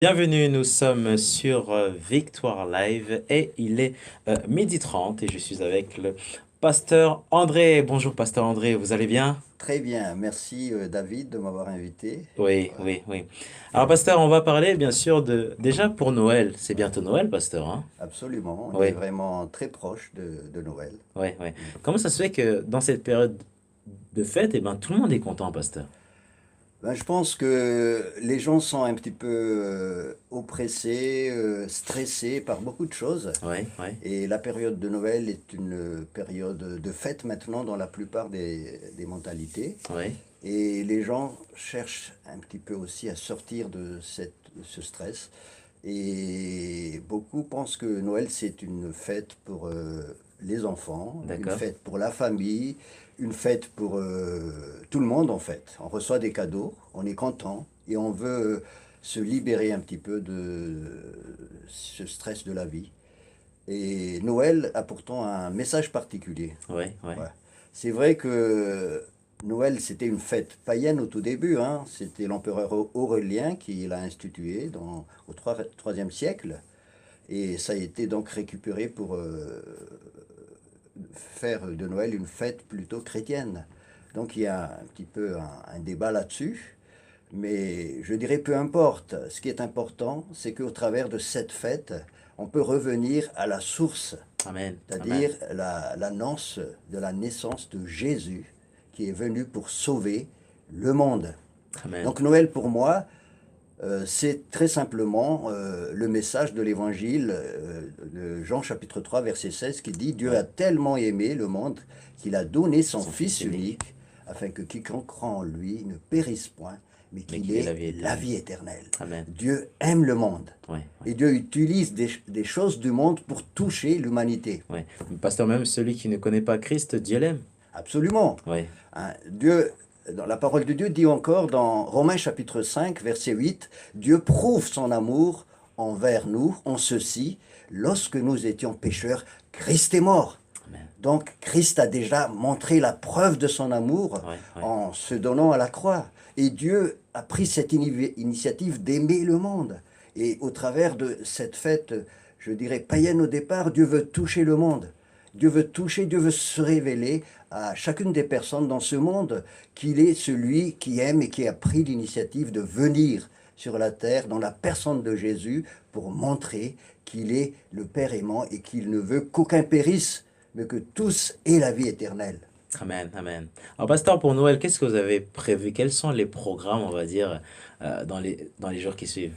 Bienvenue, nous sommes sur Victoire Live et il est 12h30 et je suis avec le pasteur André. Bonjour pasteur André, vous allez bien? Très bien, merci David de m'avoir invité. Oui, Ouais, oui, oui. Alors pasteur, on va parler bien sûr de... Déjà pour Noël, c'est ouais, bientôt Noël pasteur, hein? absolument, on est Oui, vraiment très proche de Noël. oui, oui. Mm. Comment ça se fait que dans cette période de fête, eh ben, tout le monde est content pasteur? Ben, je pense que les gens sont un petit peu oppressés, stressés par beaucoup de choses. Oui, oui, Et la période de Noël est une période de fête maintenant dans la plupart des mentalités. oui. Et les gens cherchent un petit peu aussi à sortir de ce stress. Et beaucoup pensent que Noël, c'est une fête pour les enfants, une D'accord. fête pour la famille, une fête pour tout le monde en fait. On reçoit des cadeaux, on est content et on veut se libérer un petit peu de ce stress de la vie. Et Noël a pourtant un message particulier. Oui, oui. Ouais. C'est vrai que Noël, c'était une fête païenne au tout début, hein. C'était l'empereur Aurélien qui l'a institué au 3e siècle. Et ça a été donc récupéré pour faire de Noël une fête plutôt chrétienne. Donc il y a un petit peu un débat là-dessus. Mais je dirais peu importe. Ce qui est important, c'est qu'au travers de cette fête, on peut revenir à la source, Amen, c'est-à-dire amen, l'annonce de la naissance de Jésus qui est venu pour sauver le monde. amen. Donc Noël pour moi, c'est très simplement le message de l'évangile de Jean chapitre 3 verset 16 qui dit Dieu a Oui, tellement aimé le monde qu'il a donné son son fils Fils unique, unique afin que quiconque croit en lui ne périsse point mais mais qu'il qu'il ait la ait vie la éternelle. vie éternelle. Amen. Dieu aime le monde Oui, oui. et Dieu utilise des choses du monde pour toucher l'humanité. Ouais. Pasteur, même celui qui ne connaît pas Christ, Dieu l'aime. Absolument. Oui, Hein, Dieu, dans la parole de Dieu dit encore dans Romains chapitre 5, verset 8, Dieu prouve son amour envers nous en ceci, lorsque nous étions pécheurs, Christ est mort. amen. Donc Christ a déjà montré la preuve de son amour Oui, oui, en se donnant à la croix. Et Dieu a pris cette initiative d'aimer le monde. Et au travers de cette fête, je dirais païenne au départ, Dieu veut toucher le monde. Dieu veut toucher, Dieu veut se révéler à chacune des personnes dans ce monde qu'il est celui qui aime et qui a pris l'initiative de venir sur la terre dans la personne de Jésus pour montrer qu'il est le Père aimant et qu'il ne veut qu'aucun périsse, mais que tous aient la vie éternelle. amen, amen. Alors, pasteur, pour Noël, qu'est-ce que vous avez prévu? Quels sont les programmes, on va dire, dans les jours qui suivent?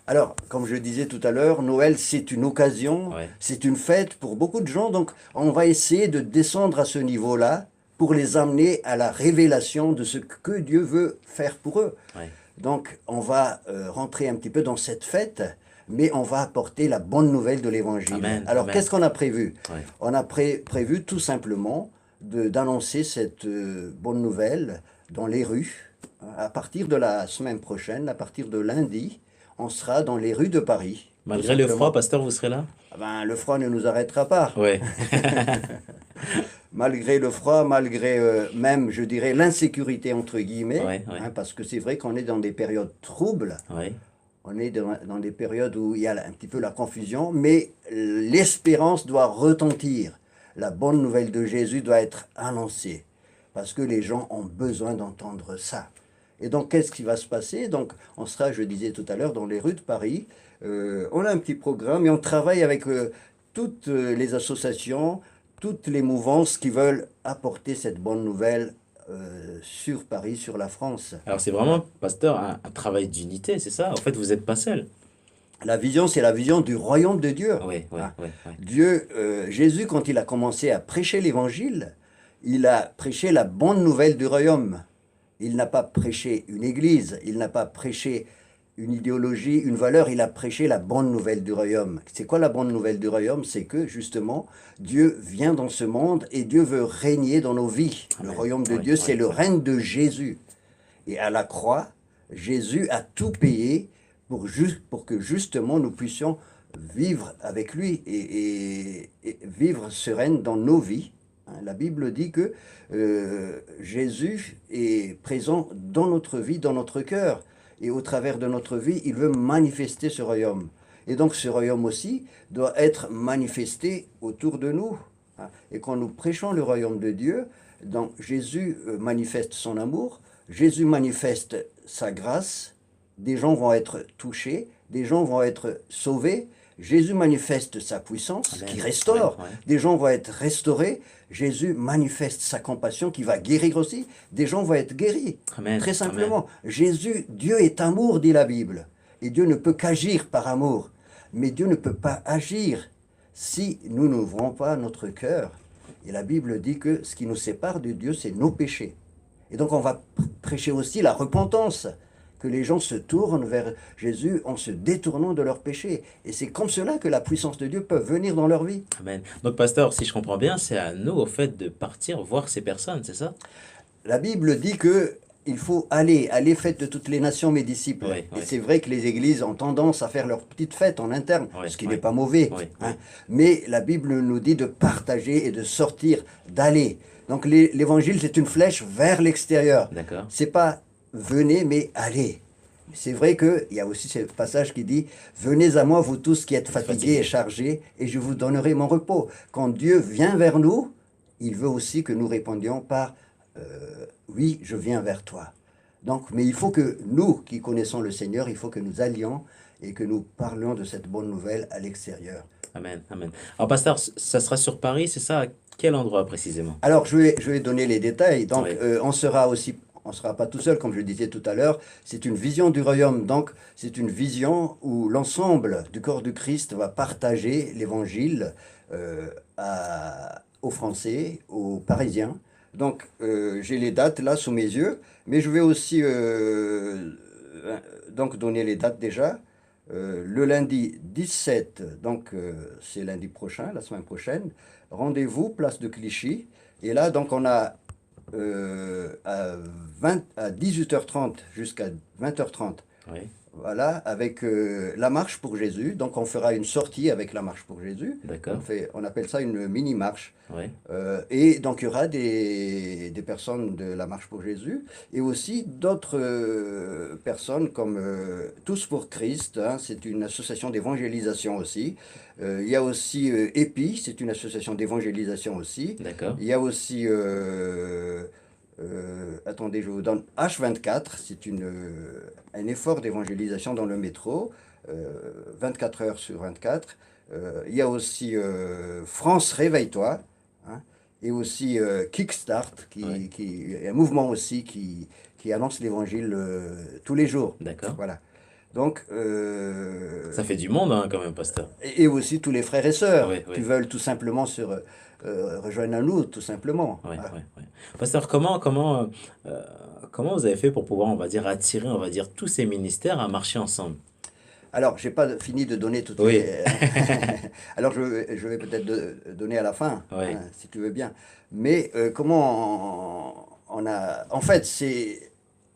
Alors, comme je disais tout à l'heure, Noël, c'est une occasion, Oui, c'est une fête pour beaucoup de gens, donc on va essayer de descendre à ce niveau-là pour les amener à la révélation de ce que Dieu veut faire pour eux. oui. Donc, on va rentrer un petit peu dans cette fête, mais on va apporter la bonne nouvelle de l'Évangile. Amen, Alors, qu'est-ce amen. qu'on a prévu? Oui, On a prévu tout simplement d'annoncer cette bonne nouvelle dans les rues. À partir de la semaine prochaine, à partir de lundi, on sera dans les rues de Paris, tout malgré le froid, simplement. pasteur, vous serez là? Ah ben, le froid ne nous arrêtera pas. Oui. Malgré le froid, malgré même, je dirais, l'insécurité, entre guillemets, Oui, oui, hein, parce que c'est vrai qu'on est dans des périodes troubles, oui. on est dans des périodes où il y a un petit peu la confusion, mais l'espérance doit retentir. La bonne nouvelle de Jésus doit être annoncée, parce que les gens ont besoin d'entendre ça. Et donc, qu'est-ce qui va se passer? Donc, on sera, je disais tout à l'heure, dans les rues de Paris. On a un petit programme et on travaille avec toutes les associations, toutes les mouvances qui veulent apporter cette bonne nouvelle sur Paris, sur la France. Alors, c'est Ouais. vraiment, pasteur, un travail d'unité, c'est ça? En fait, vous n'êtes pas seul. La vision, c'est la vision du royaume de Dieu. Oui, oui, Hein. oui, oui. Dieu, Jésus, quand il a commencé à prêcher l'évangile, il a prêché la bonne nouvelle du royaume. Il n'a pas prêché une église, il n'a pas prêché une idéologie, une valeur, il a prêché la bonne nouvelle du royaume. C'est quoi la bonne nouvelle du royaume? C'est que justement, Dieu vient dans ce monde et Dieu veut régner dans nos vies. Le Amen. royaume de Oui, Dieu, oui, c'est le oui. règne de Jésus. Et à la croix, Jésus a tout payé pour que justement nous puissions vivre avec lui et vivre sereine dans nos vies. Hein. La Bible dit que Jésus est présent dans notre vie, dans notre cœur. Et au travers de notre vie, il veut manifester ce royaume. Et donc ce royaume aussi doit être manifesté autour de nous. Hein. Et quand nous prêchons le royaume de Dieu, donc Jésus manifeste son amour, Jésus manifeste sa grâce, des gens vont être touchés, des gens vont être sauvés, Jésus manifeste sa puissance Amen. qui restaure, Ouais, ouais. des gens vont être restaurés, Jésus manifeste sa compassion qui va guérir aussi, des gens vont être guéris. Amen. Très Amen. simplement, Jésus, Dieu est amour, dit la Bible, et Dieu ne peut qu'agir par amour, mais Dieu ne peut pas agir si nous n'ouvrons pas notre cœur. Et la Bible dit que ce qui nous sépare de Dieu, c'est nos péchés. Et donc on va prêcher aussi la repentance, que les gens se tournent vers Jésus en se détournant de leurs péchés. Et c'est comme cela que la puissance de Dieu peut venir dans leur vie. Amen. Donc, pasteur, si je comprends bien, c'est à nous, au fait, de partir voir ces personnes, c'est ça? La Bible dit que il faut aller faites de toutes les nations mes disciples. Oui, Et oui. c'est vrai que les églises ont tendance à faire leur petite fête en interne, Oui, ce qui oui. n'est pas mauvais. Oui, Hein. Mais la Bible nous dit de partager et de sortir, d'aller. Donc l'évangile, c'est une flèche vers l'extérieur. D'accord. C'est pas venez, mais allez. C'est vrai qu'il y a aussi ce passage qui dit venez à moi, vous tous qui êtes fatigués et chargés, et je vous donnerai mon repos. Quand Dieu vient vers nous, il veut aussi que nous répondions par oui, je viens vers toi. Donc, mais il faut que nous qui connaissons le Seigneur, il faut que nous allions et que nous parlions de cette bonne nouvelle à l'extérieur. Amen. Amen. Alors, pasteur, ça sera sur Paris, c'est ça? À quel endroit précisément? Alors, je vais donner les détails. Donc, Oui. on sera pas tout seul, comme je le disais tout à l'heure. C'est une vision du royaume. Donc, c'est une vision où l'ensemble du corps du Christ va partager l'évangile aux Français, aux Parisiens. Donc, j'ai les dates là sous mes yeux, mais je vais aussi donc donner les dates déjà. Le lundi 17, donc c'est lundi prochain, la semaine prochaine, rendez-vous, place de Clichy. Et là, donc, on a à 18h30 jusqu'à 20h30, Oui. voilà, avec la marche pour Jésus. Donc, on fera une sortie avec la marche pour Jésus. D'accord. On appelle ça une mini-marche. Oui. Et donc, il y aura des personnes de la Marche pour Jésus et aussi d'autres personnes comme Tous pour Christ. Hein, c'est une association d'évangélisation aussi. Il y a aussi EPI, c'est une association d'évangélisation aussi. D'accord. Il y a aussi, attendez, je vous donne H24, c'est un effort d'évangélisation dans le métro, 24 heures sur 24. Il y a aussi France Réveille-toi. Hein, et aussi Kickstart, Oui. qui est un mouvement aussi qui annonce l'évangile tous les jours. D'accord. Voilà. Donc, Ça fait du monde, hein, quand même, pasteur. et aussi tous les frères et sœurs Oui, oui. qui veulent tout simplement rejoindre à nous, tout simplement. Oui, Voilà. oui, oui. Pasteur, comment vous avez fait pour pouvoir, on va dire, attirer, on va dire, tous ces ministères à marcher ensemble? Alors, j'ai pas fini de donner toutes Oui. les. Alors, je vais peut-être donner à la fin, Oui. hein, si tu veux bien. Mais comment on a. En fait,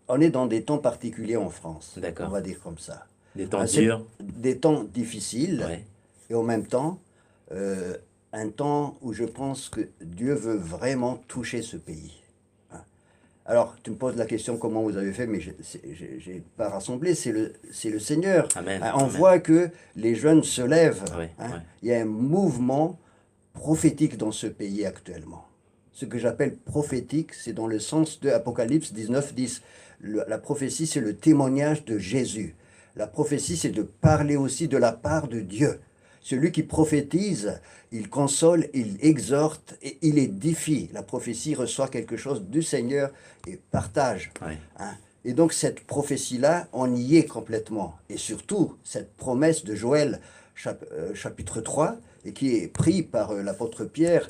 on est dans des temps particuliers en France. D'accord. On va dire comme ça. Des temps Ah, c'est durs. des temps difficiles Oui. et en même temps, un temps où je pense que Dieu veut vraiment toucher ce pays. Hein. Alors, tu me poses la question comment vous avez fait, mais j'ai pas rassemblé, c'est le Seigneur. Amen. Hein, on Amen. voit que les jeunes se lèvent. Oui, Hein. oui. Il y a un mouvement prophétique dans ce pays actuellement. Ce que j'appelle prophétique, c'est dans le sens de Apocalypse 19, 10. La prophétie, c'est le témoignage de Jésus. La prophétie, c'est de parler aussi de la part de Dieu. Celui qui prophétise, il console, il exhorte et il édifie. La prophétie reçoit quelque chose du Seigneur et partage. Oui. Hein. Et donc cette prophétie-là, on y est complètement. Et surtout, cette promesse de Joël, chapitre 3, et qui est pris par l'apôtre Pierre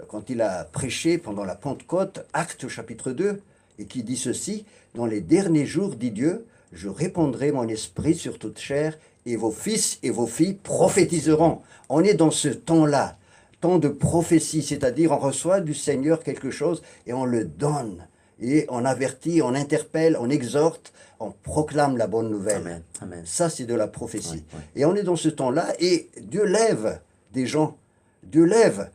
quand il a prêché pendant la Pentecôte, Actes chapitre 2, et qui dit ceci, « Dans les derniers jours, dit Dieu, je répandrai mon esprit sur toute chair, et vos fils et vos filles prophétiseront. » On est dans ce temps-là, temps de prophétie, c'est-à-dire on reçoit du Seigneur quelque chose et on le donne. Et on avertit, on interpelle, on exhorte, on proclame la bonne nouvelle. Amen. Amen. Ça, c'est de la prophétie. Oui, oui. Et on est dans ce temps-là et Dieu lève des gens. Dieu lève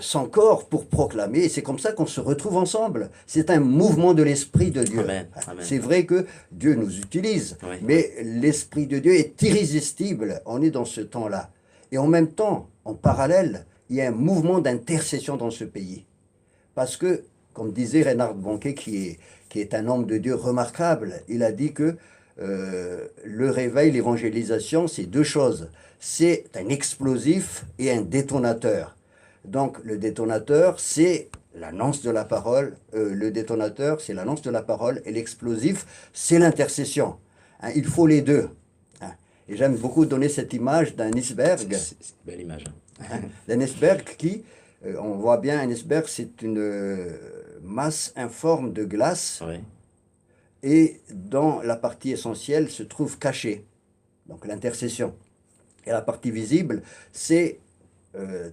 son corps pour proclamer. Et c'est comme ça qu'on se retrouve ensemble. C'est un mouvement de l'Esprit de Dieu. Amen. Amen. C'est vrai que Dieu nous utilise, Oui, mais l'Esprit de Dieu est irrésistible. On est dans ce temps-là. Et en même temps, en parallèle, il y a un mouvement d'intercession dans ce pays. Parce que, comme disait Reinhard Bonnke, qui est un homme de Dieu remarquable, il a dit que le réveil, l'évangélisation, c'est deux choses. C'est un explosif et un détonateur. Donc le détonateur, c'est l'annonce de la parole. Le détonateur, c'est l'annonce de la parole. Et l'explosif, c'est l'intercession. Hein, il faut les deux. Hein. Et j'aime beaucoup donner cette image d'un iceberg. c'est une belle image. Hein, d'un iceberg qui, on voit bien, un iceberg, c'est une masse informe de glace. Oui, Et dans la partie essentielle se trouve cachée, donc l'intercession. Et la partie visible, c'est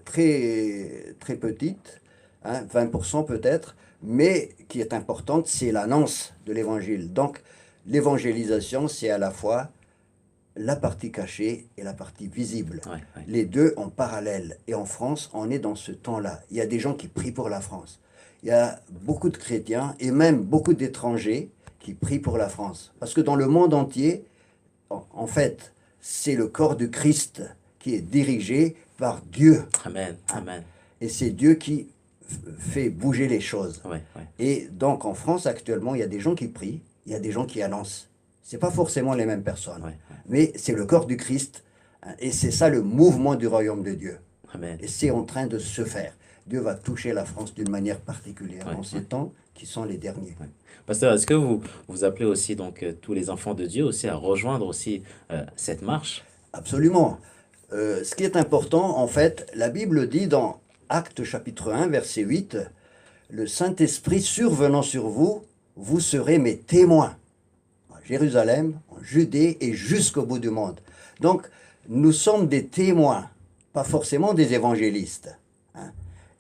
très, très petite, hein, 20% peut-être, mais qui est importante, c'est l'annonce de l'évangile. Donc l'évangélisation, c'est à la fois la partie cachée et la partie visible. oui, oui. Les deux en parallèle. Et en France, on est dans ce temps-là. Il y a des gens qui prient pour la France. Il y a beaucoup de chrétiens et même beaucoup d'étrangers qui prient pour la France. Parce que dans le monde entier, en fait, c'est le corps du Christ qui est dirigé par Dieu. Amen. Amen. Et c'est Dieu qui fait bouger les choses. Oui, oui. Et donc en France actuellement, il y a des gens qui prient, il y a des gens qui annoncent. Ce n'est pas forcément les mêmes personnes, Oui, mais c'est le corps du Christ. Hein, et c'est ça le mouvement du royaume de Dieu. Amen. Et c'est en train de se faire. Dieu va toucher la France d'une manière particulière Ouais, en ces temps qui sont les derniers. Pasteur, est-ce que vous appelez aussi donc tous les enfants de Dieu aussi à rejoindre aussi cette marche? Absolument. Ce qui est important, en fait, la Bible dit dans Actes chapitre 1, verset 8, le Saint-Esprit survenant sur vous, vous serez mes témoins. À Jérusalem, en Judée et jusqu'au bout du monde. Donc, nous sommes des témoins, pas forcément des évangélistes. Hein.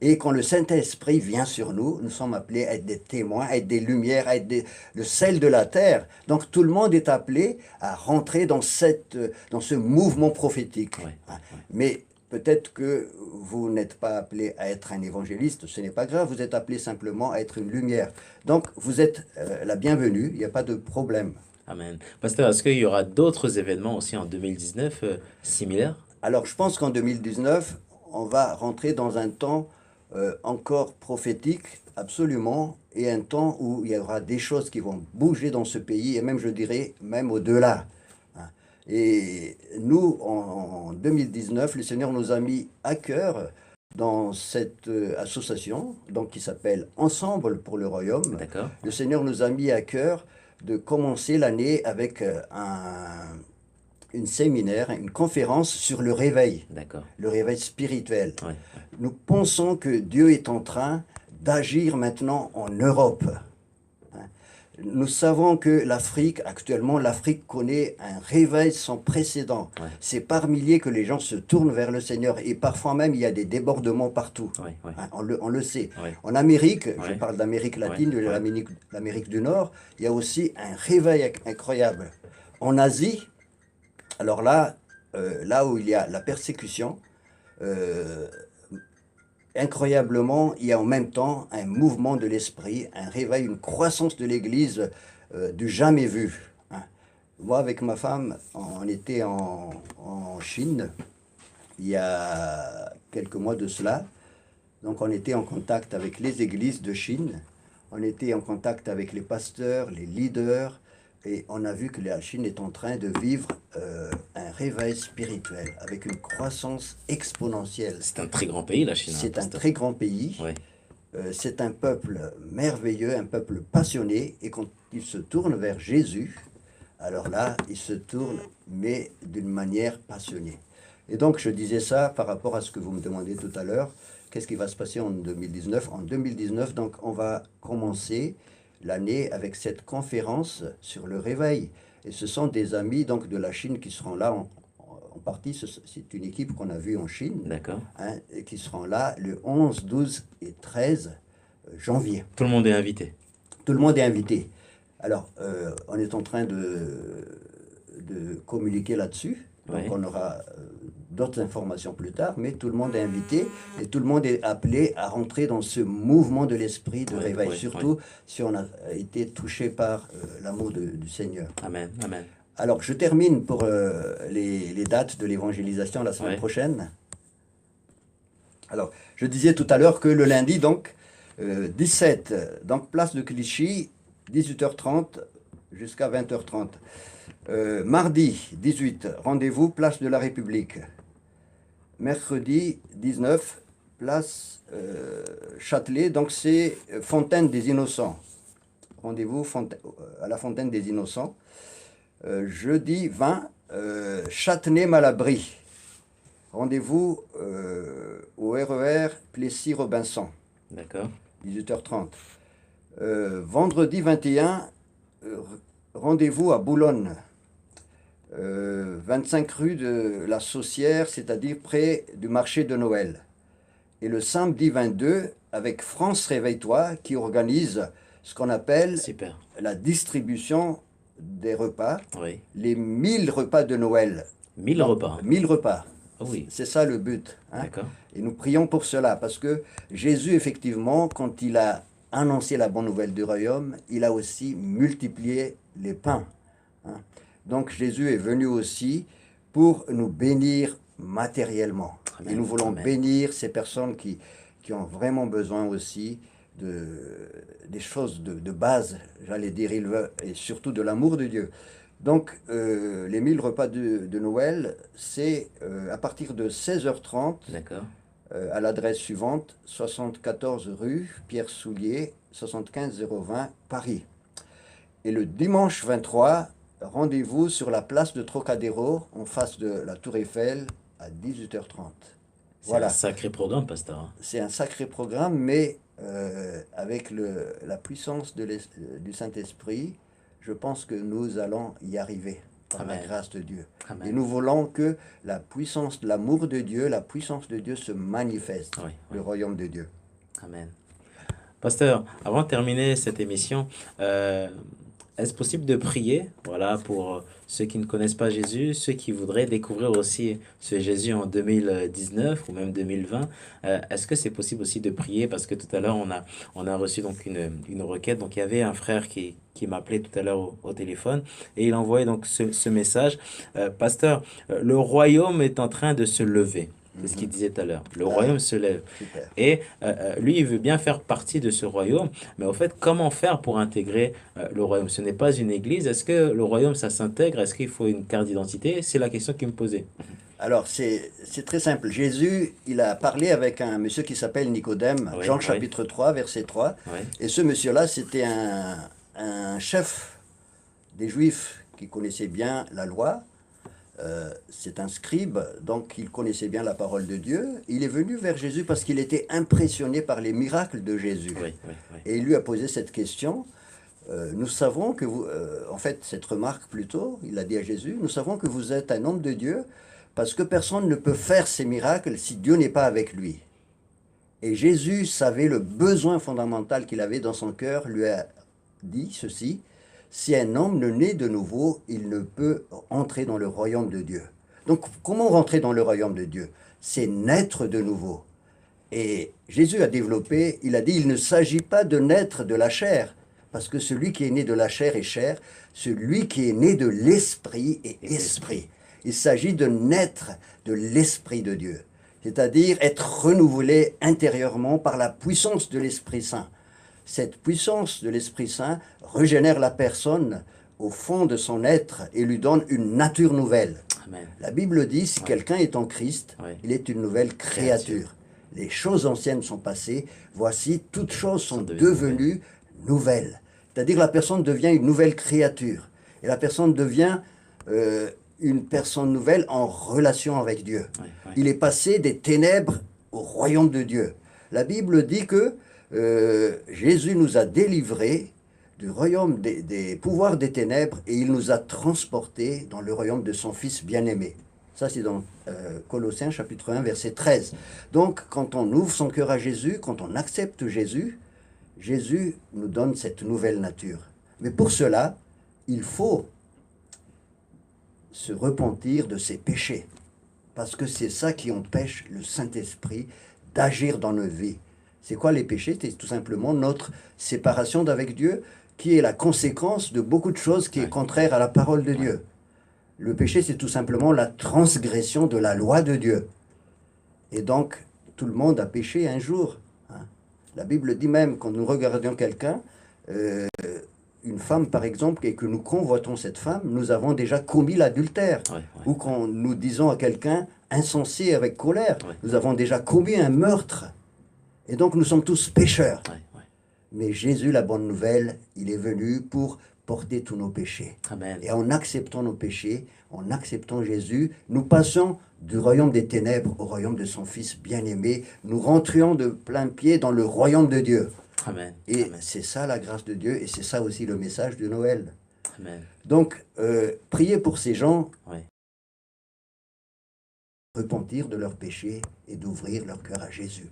Et quand le Saint-Esprit vient sur nous, nous sommes appelés à être des témoins, à être des lumières, à être le sel de la terre. Donc tout le monde est appelé à rentrer dans ce mouvement prophétique. Ouais, Hein. ouais. Mais peut-être que vous n'êtes pas appelé à être un évangéliste, ce n'est pas grave, vous êtes appelé simplement à être une lumière. Donc vous êtes la bienvenue, il n'y a pas de problème. Amen. Pasteur, est-ce qu'il y aura d'autres événements aussi en 2019 similaires? Alors je pense qu'en 2019, on va rentrer dans un temps encore prophétique, absolument, et un temps où il y aura des choses qui vont bouger dans ce pays, et même, je dirais, même au-delà. Hein. Et nous, en 2019, le Seigneur nous a mis à cœur dans cette association, donc qui s'appelle Ensemble pour le Royaume. D'accord. Le Seigneur nous a mis à cœur de commencer l'année avec une séminaire, une conférence sur D'accord. le réveil spirituel. Ouais, ouais. Nous pensons que Dieu est en train d'agir maintenant en Europe. Hein. Nous savons que l'Afrique, actuellement, l'Afrique connaît un réveil sans précédent. Ouais. C'est par milliers que les gens se tournent vers le Seigneur et parfois même il y a des débordements partout. Ouais, ouais. Hein, on le sait. Ouais. En Amérique, je Ouais. parle d'Amérique latine, Ouais, de ouais. l'Amérique du Nord, il y a aussi un réveil incroyable. En Asie, alors là, là où il y a la persécution, euh, incroyablement, il y a en même temps un mouvement de l'esprit, un réveil, une croissance de l'Église du jamais vu. Hein. Moi, avec ma femme, on était en Chine il y a quelques mois de cela. Donc, on était en contact avec les églises de Chine, on était en contact avec les pasteurs, les leaders, et on a vu que la Chine est en train de vivre un réveil spirituel avec une croissance exponentielle. C'est un très grand pays, la Chine, hein, C'est un pasteur. très grand pays, Ouais. c'est un peuple merveilleux, un peuple passionné, et quand il se tourne vers Jésus, alors là, il se tourne, mais d'une manière passionnée. Et donc, je disais ça par rapport à ce que vous me demandez tout à l'heure. Qu'est-ce qui va se passer en 2019? En 2019, donc, on va commencer l'année avec cette conférence sur le réveil. Et ce sont des amis donc, de la Chine qui seront là en partie. C'est une équipe qu'on a vue en Chine, D'accord. hein, et qui seront là le 11, 12 et 13 janvier. Tout le monde est invité. Tout le monde est invité. Alors, on est en train de communiquer là-dessus. Donc, Ouais. on aura d'autres informations plus tard, mais tout le monde est invité et tout le monde est appelé à rentrer dans ce mouvement de l'esprit de Oui, réveil, oui, oui. surtout si on a été touché par l'amour du Seigneur. Amen, amen. Alors, je termine pour les dates de l'évangélisation la semaine Ouais. prochaine. Alors, je disais tout à l'heure que le lundi, donc, 17, donc place de Clichy, 18h30 jusqu'à 20h30. Mardi, 18, rendez-vous, place de la République. Mercredi, 19, place Châtelet, donc c'est Fontaine des Innocents. Rendez-vous à la Fontaine des Innocents. Jeudi 20, Châtenay-Malabry. Rendez-vous au RER Plessis-Robinson, D'accord. 18h30. Vendredi 21, rendez-vous à Boulogne, 25 rue de la Saucière, c'est-à-dire près du marché de Noël. Et le samedi 22, avec France Réveille-toi, qui organise ce qu'on appelle Super. la distribution des repas, Oui. les 1000 repas de Noël. 1000 Donc, repas. 1000 repas. Ah oui. C'est ça le but. Hein. D'accord. Et nous prions pour cela, parce que Jésus, effectivement, quand il a annoncé la bonne nouvelle du royaume, il a aussi multiplié les pains. Hein. Donc Jésus est venu aussi pour nous bénir matériellement. Amen. Et nous voulons Amen. bénir ces personnes qui ont vraiment besoin aussi des choses de base, j'allais dire, et surtout de l'amour de Dieu. Donc, les 1000 repas de Noël, c'est à partir de 16h30 D'accord. à l'adresse suivante, 74 rue Pierre Soulier, 75 020 Paris. Et le dimanche 23, rendez-vous sur la place de Trocadéro, en face de la Tour Eiffel, à 18h30. C'est Voilà, un sacré programme, pasteur. c'est un sacré programme, mais avec la puissance du Saint-Esprit, je pense que nous allons y arriver par la Amen. grâce de Dieu. Amen. Et nous voulons que la puissance, l'amour de Dieu, la puissance de Dieu se manifeste, Oui, le royaume de Dieu. Amen. Pasteur, avant de terminer cette émission, est-ce possible de prier, voilà, pour ceux qui ne connaissent pas Jésus, ceux qui voudraient découvrir aussi ce Jésus en 2019 ou même 2020? Est-ce que c'est possible aussi de prier? Parce que tout à l'heure, on a reçu donc une requête. Donc, il y avait un frère qui m'appelait tout à l'heure au téléphone et il envoyait donc ce message. Pasteur, le royaume est en train de se lever. C'est ce qu'il disait tout à l'heure. Le royaume se lève. Super. Et lui, il veut bien faire partie de ce royaume, mais au fait, comment faire pour intégrer le royaume? Ce n'est pas une église. Est-ce que le royaume, ça s'intègre? Est-ce qu'il faut une carte d'identité? C'est la question qu'il me posait. Alors, c'est très simple. Jésus, il a parlé avec un monsieur qui s'appelle Nicodème, Oui, Jean oui. chapitre 3, verset 3. Oui, Et ce monsieur-là, c'était un chef des Juifs qui connaissait bien la loi. C'est un scribe, donc il connaissait bien la parole de Dieu. Il est venu vers Jésus parce qu'il était impressionné par les miracles de Jésus. oui, oui, oui. Et il lui a posé cette question. Nous savons que vous, en fait, cette remarque plutôt, il a dit à Jésus, nous savons que vous êtes un homme de Dieu parce que personne ne peut faire ces miracles si Dieu n'est pas avec lui. Et Jésus savait le besoin fondamental qu'il avait dans son cœur, lui a dit ceci, si un homme ne naît de nouveau, il ne peut entrer dans le royaume de Dieu. Donc, comment rentrer dans le royaume de Dieu? C'est naître de nouveau. Et Jésus a développé, il a dit, il ne s'agit pas de naître de la chair, parce que celui qui est né de la chair est chair, celui qui est né de l'esprit est esprit. Il s'agit de naître de l'esprit de Dieu, c'est-à-dire être renouvelé intérieurement par la puissance de l'Esprit Saint. Cette puissance de l'Esprit Saint régénère la personne au fond de son être et lui donne une nature nouvelle. Amen. La Bible dit, si quelqu'un est en Christ, Oui. il est une nouvelle créature. Les choses anciennes sont passées, voici, toutes choses sont devenues nouvelles. C'est-à-dire la personne devient une nouvelle créature. Et la personne devient une personne nouvelle en relation avec Dieu. Oui, oui. Il est passé des ténèbres au royaume de Dieu. La Bible dit que Jésus nous a délivrés du royaume des pouvoirs des ténèbres et il nous a transportés dans le royaume de son Fils bien-aimé. Ça, c'est dans Colossiens chapitre 1, verset 13. Donc, quand on ouvre son cœur à Jésus, quand on accepte Jésus, Jésus nous donne cette nouvelle nature. Mais pour cela, il faut se repentir de ses péchés. parce que c'est ça qui empêche le Saint-Esprit d'agir dans nos vies. C'est quoi les péchés? C'est tout simplement notre séparation d'avec Dieu, qui est la conséquence de beaucoup de choses qui est contraire à la parole de Dieu. Le péché, c'est tout simplement la transgression de la loi de Dieu. Et donc, tout le monde a péché un jour. Hein. La Bible dit même, quand nous regardions quelqu'un, une femme par exemple, et que nous convoitons cette femme, nous avons déjà commis l'adultère. Ou quand nous disons à quelqu'un insensé avec colère, nous avons déjà commis un meurtre. Et donc nous sommes tous pécheurs. Mais Jésus, la bonne nouvelle, il est venu pour porter tous nos péchés. Amen. Et en acceptant nos péchés, en acceptant Jésus, nous passons du royaume des ténèbres au royaume de son Fils bien-aimé. Nous rentrions de plein pied dans le royaume de Dieu. Amen. Et Amen. c'est ça la grâce de Dieu, et c'est ça aussi le message de Noël. Amen. Donc, priez pour ces gens, Oui. repentir de leurs péchés et d'ouvrir leur cœur à Jésus.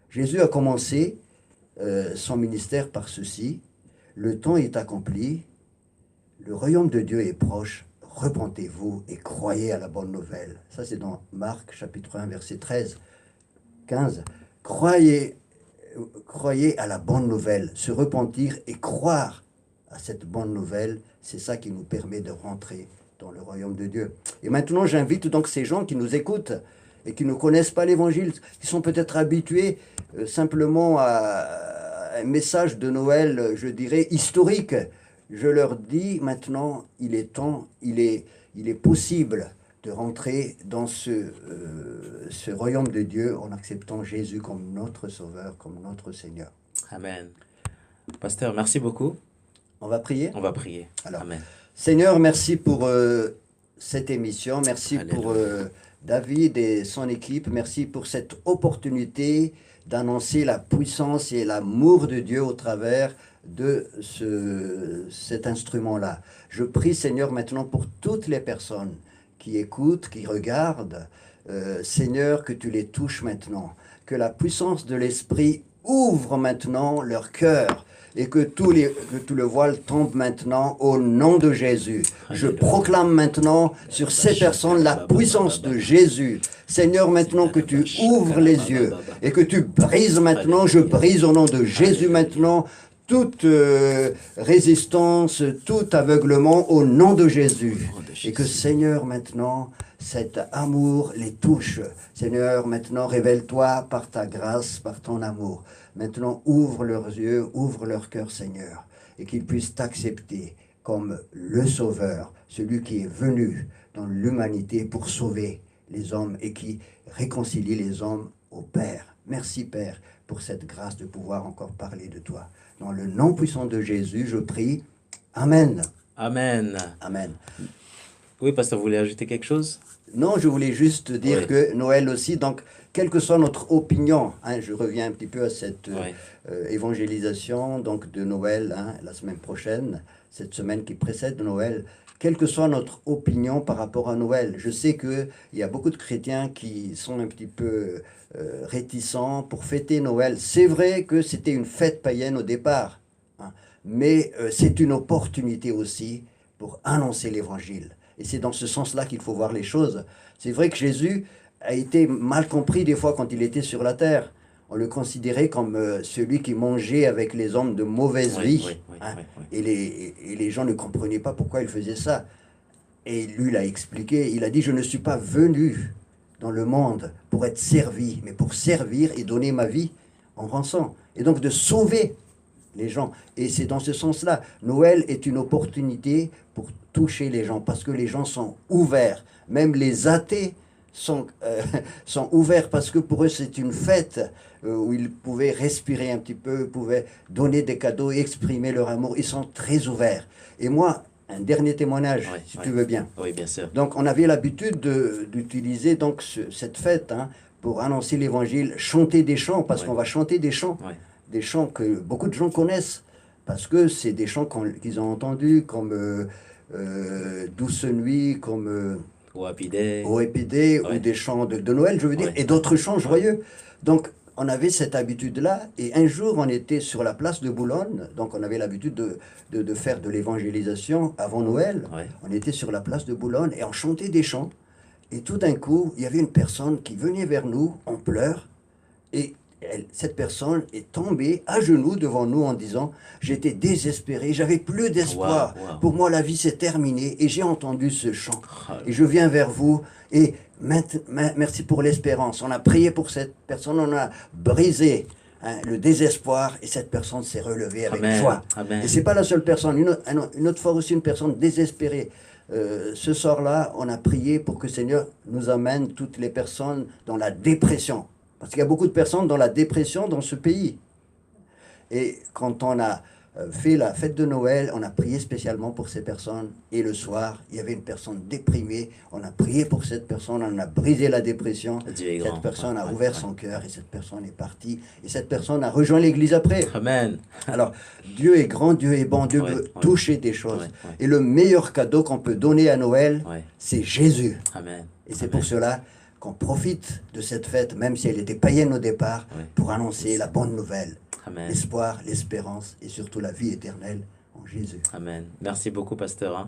Jésus a commencé son ministère par ceci: le temps est accompli, le royaume de Dieu est proche, repentez-vous et croyez à la bonne nouvelle. Ça, c'est dans Marc, chapitre 1, verset 13, 15. Croyez à la bonne nouvelle, se repentir et croire à cette bonne nouvelle, c'est ça qui nous permet de rentrer dans le royaume de Dieu. Et maintenant, j'invite donc ces gens qui nous écoutent et qui ne connaissent pas l'évangile, qui sont peut-être habitués simplement à un message de Noël, je dirais, historique. Je leur dis maintenant, il est temps, il est possible de rentrer dans ce royaume de Dieu en acceptant Jésus comme notre Sauveur, comme notre Seigneur. Amen. Pasteur, merci beaucoup. On va prier? On va prier. Alors, Amen. Seigneur, merci pour cette émission. Merci Alléluia. pour David et son équipe. Merci pour cette opportunité d'annoncer la puissance et l'amour de Dieu au travers de cet instrument-là. Je prie, Seigneur, maintenant pour toutes les personnes qui écoutent, qui regardent. Seigneur, que tu les touches maintenant. Que la puissance de l'Esprit ouvre maintenant leur cœur. Et que tout le voile tombe maintenant au nom de Jésus. Je proclame maintenant sur ces personnes la puissance de Jésus. Seigneur, maintenant que tu ouvres les yeux et que tu brises maintenant, je brise au nom de Jésus maintenant toute résistance, tout aveuglement au nom de Jésus. Et que Seigneur, maintenant, cet amour les touche. Seigneur, maintenant, révèle-toi par ta grâce, par ton amour. Maintenant, ouvre leurs yeux, ouvre leur cœur, Seigneur, et qu'ils puissent t'accepter comme le Sauveur, celui qui est venu dans l'humanité pour sauver les hommes et qui réconcilie les hommes au Père. Merci, Père, pour cette grâce de pouvoir encore parler de toi. Dans le nom puissant de Jésus, je prie. Amen. Amen. Amen. Oui, pasteur, vous voulez ajouter quelque chose? Non, je voulais juste dire Oui. que Noël aussi, donc, quelle que soit notre opinion, hein, je reviens un petit peu à cette évangélisation donc, de Noël, hein, la semaine prochaine, cette semaine qui précède Noël, quelle que soit notre opinion par rapport à Noël. Je sais qu'il y a beaucoup de chrétiens qui sont un petit peu réticents pour fêter Noël. C'est vrai que c'était une fête païenne au départ, hein, mais c'est une opportunité aussi pour annoncer l'évangile. Et c'est dans ce sens-là qu'il faut voir les choses. C'est vrai que Jésus a été mal compris des fois quand il était sur la terre. On le considérait comme celui qui mangeait avec les hommes de mauvaise vie. Hein. Et les gens ne comprenaient pas pourquoi il faisait ça. Et lui l'a expliqué. Il a dit, je ne suis pas venu dans le monde pour être servi, mais pour servir et donner ma vie en rançon. Et donc de sauver les gens. Et c'est dans ce sens-là. Noël est une opportunité pour toucher les gens, parce que les gens sont ouverts. Même les athées sont ouverts, parce que pour eux c'est une fête où ils pouvaient respirer un petit peu, pouvaient donner des cadeaux, exprimer leur amour. Ils sont très ouverts. Et moi, un dernier témoignage, si tu veux bien. Oui, bien sûr. Donc on avait l'habitude d'utiliser donc cette fête hein, pour annoncer l'évangile, chanter des chants, parce qu'on va chanter des chants. Des chants que beaucoup de gens connaissent, parce que c'est des chants qu'ils ont entendus, comme Douce Nuit, comme Au Happy Day, ou des chants de Noël, je veux dire, et d'autres chants joyeux. Donc, on avait cette habitude-là, et un jour, on était sur la place de Boulogne, donc on avait l'habitude de faire de l'évangélisation avant Noël. On était sur la place de Boulogne, et on chantait des chants, Et tout d'un coup, il y avait une personne qui venait vers nous en pleurs. Et cette personne est tombée à genoux devant nous en disant, j'étais désespéré, j'avais plus Waouh, d'espoir. waouh. Pour moi, la vie s'est terminée et j'ai entendu ce chant. Oh là Et je viens vers vous et merci pour l'espérance. On a prié pour cette personne, on a brisé le désespoir et cette personne s'est relevée avec Amen. joie. Et Amen. c'est pas la seule personne. Une autre fois aussi, une personne désespérée. Ce soir-là, on a prié pour que le Seigneur nous amène toutes les personnes dans la dépression. Parce qu'il y a beaucoup de personnes dans la dépression dans ce pays. Et quand on a fait la fête de Noël, on a prié spécialement pour ces personnes. Et le soir, il y avait une personne déprimée. On a prié pour cette personne, on a brisé la dépression. Dieu est grand. Cette personne a Ouais, ouvert ouais. son cœur et cette personne est partie. Et cette personne a rejoint l'église après. Amen. Alors, Dieu est grand, Dieu est bon, Dieu Ouais, veut ouais. toucher des choses. Ouais, ouais. Et le meilleur cadeau qu'on peut donner à Noël, Ouais. c'est Jésus. Amen. Et c'est Amen. pour cela qu'on profite de cette fête, même si elle était païenne au départ, Ouais. pour annoncer la bonne nouvelle, Amen. l'espoir, l'espérance et surtout la vie éternelle en Jésus. Amen. Merci beaucoup, pasteur, hein.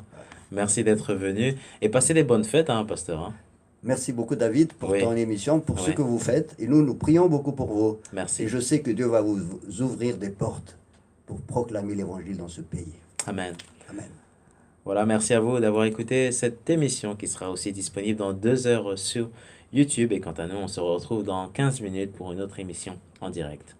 Merci d'être venu. Et passez des bonnes fêtes, hein, pasteur, hein. Merci beaucoup David pour Oui. ton émission, pour ce Oui. que vous faites. Et nous prions beaucoup pour vous. Merci. Et je sais que Dieu va vous ouvrir des portes pour proclamer l'évangile dans ce pays. Amen. Amen. Voilà, merci à vous d'avoir écouté cette émission qui sera aussi disponible dans 2 heures sur YouTube. Et quant à nous, on se retrouve dans 15 minutes pour une autre émission en direct.